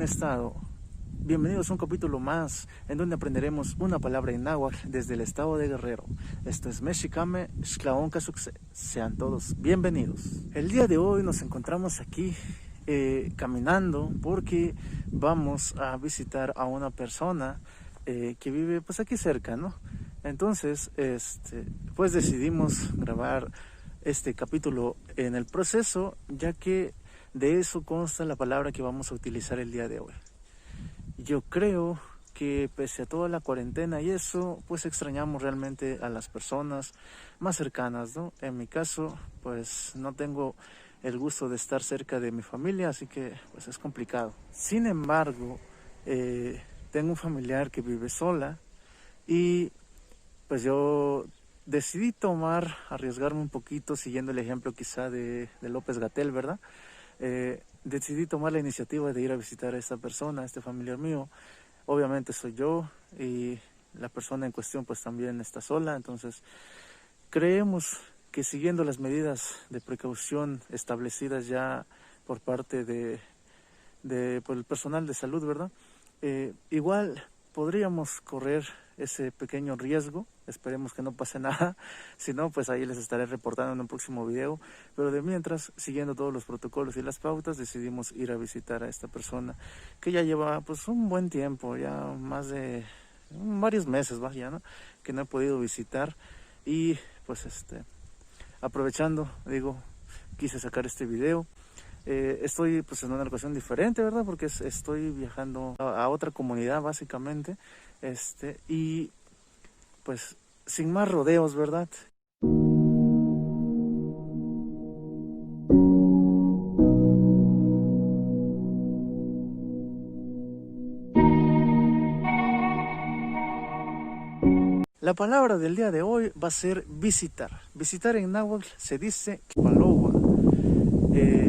estado? Bienvenidos a un capítulo más en donde aprenderemos una palabra en náhuatl desde el estado de Guerrero. Esto es Mexicame Xtlaonca Sucse. Sean todos bienvenidos. El día de hoy nos encontramos aquí caminando porque vamos a visitar a una persona que vive pues aquí cerca, ¿no? Entonces, pues decidimos grabar este capítulo en el proceso, ya que de eso consta la palabra que vamos a utilizar el día de hoy. Yo creo que pese a toda la cuarentena y eso, pues extrañamos realmente a las personas más cercanas, ¿no? En mi caso, pues no tengo el gusto de estar cerca de mi familia, así que pues es complicado. Sin embargo, tengo un familiar que vive sola y pues yo decidí arriesgarme un poquito, siguiendo el ejemplo quizá de López-Gatell, ¿verdad? Decidí tomar la iniciativa de ir a visitar a esta persona, a este familiar mío. Obviamente soy yo y la persona en cuestión pues también está sola, entonces creemos que siguiendo las medidas de precaución establecidas ya por parte por el personal de salud, ¿verdad? Igual podríamos correr ese pequeño riesgo. Esperemos que no pase nada, si no, pues ahí les estaré reportando en un próximo video, pero de mientras, siguiendo todos los protocolos y las pautas, decidimos ir a visitar a esta persona que ya lleva pues un buen tiempo, ya más de varios meses, vaya, ¿no? Que no he podido visitar y pues aprovechando, digo, quise sacar este video. Estoy pues en una ocasión diferente, ¿verdad? Porque estoy viajando a otra comunidad básicamente, y pues sin más rodeos, ¿verdad? La palabra del día de hoy va a ser visitar. Visitar en náhuatl se dice Tlapalowa.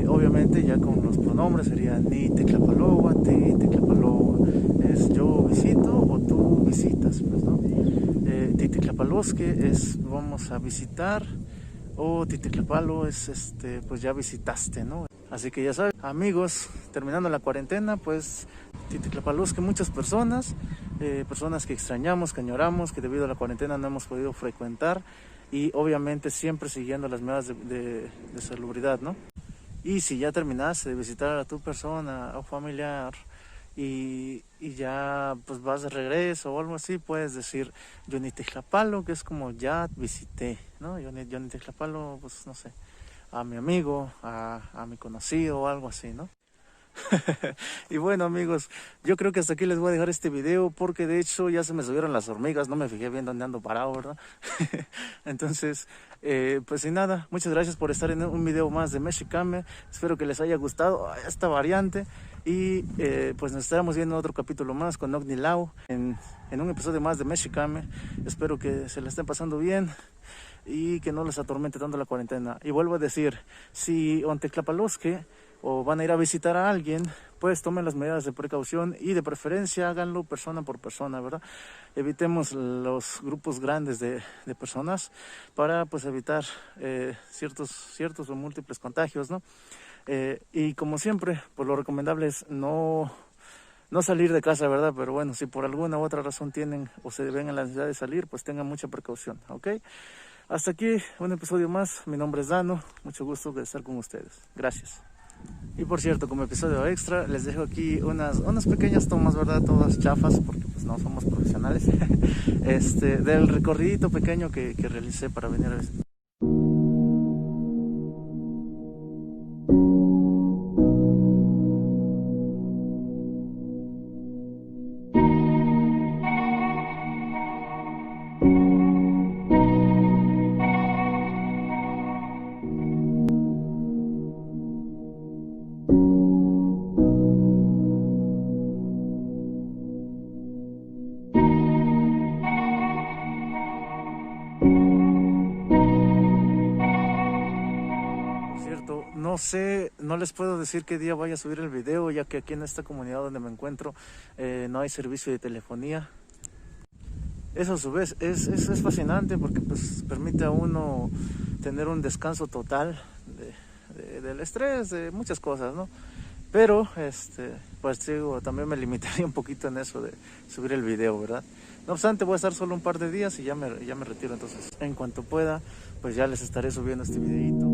Obviamente ya con los pronombres sería ni Tlapalowa, ti Tlapalowa. Es yo visito o tú visitas, pues, ¿no? Tititlapalosque es vamos a visitar, o Tititlapalo es pues ya visitaste, ¿no? Así que ya saben, amigos, terminando la cuarentena, pues Tititlapalosque muchas personas que extrañamos, que añoramos, que debido a la cuarentena no hemos podido frecuentar, y obviamente siempre siguiendo las medidas de salubridad, ¿no? Y si ya terminaste de visitar a tu persona o familiar y ya pues vas de regreso o algo así, puedes decir Yonitechlapalo, que es como ya visité, ¿no? Yonitechlapalo, pues no sé, a mi amigo, a mi conocido o algo así, ¿no? Y bueno, amigos, yo creo que hasta aquí les voy a dejar este video, porque de hecho ya se me subieron las hormigas, no me fijé bien dónde ando parado, ¿verdad? Entonces, pues sin nada, muchas gracias por estar en un video más de Mexicame. Espero que les haya gustado esta variante y pues nos estaremos viendo en otro capítulo más con Ogni Lau en un episodio más de Mexicame. Espero que se la estén pasando bien y que no les atormente tanto la cuarentena. Y vuelvo a decir, si Onteclapalosque o van a ir a visitar a alguien, pues tomen las medidas de precaución y de preferencia háganlo persona por persona, ¿verdad? Evitemos los grupos grandes de personas para pues evitar ciertos o múltiples contagios, ¿no? Y como siempre, pues lo recomendable es no salir de casa, ¿verdad? Pero bueno, si por alguna u otra razón tienen o se ven en la necesidad de salir, pues tengan mucha precaución, ¿ok? Hasta aquí un episodio más. Mi nombre es Dano, mucho gusto de estar con ustedes. Gracias. Y por cierto, como episodio extra, les dejo aquí unas pequeñas tomas, ¿verdad? Todas chafas, porque pues no somos profesionales, del recorridito pequeño que realicé para venir a visitar. No sé, no les puedo decir qué día vaya a subir el video, ya que aquí en esta comunidad donde me encuentro no hay servicio de telefonía. Eso a su vez es fascinante, porque pues permite a uno tener un descanso total del estrés, de muchas cosas, ¿no? Pero pues digo, también me limitaría un poquito en eso de subir el video, ¿verdad? No obstante, voy a estar solo un par de días y ya me retiro, entonces en cuanto pueda, pues ya les estaré subiendo este videito.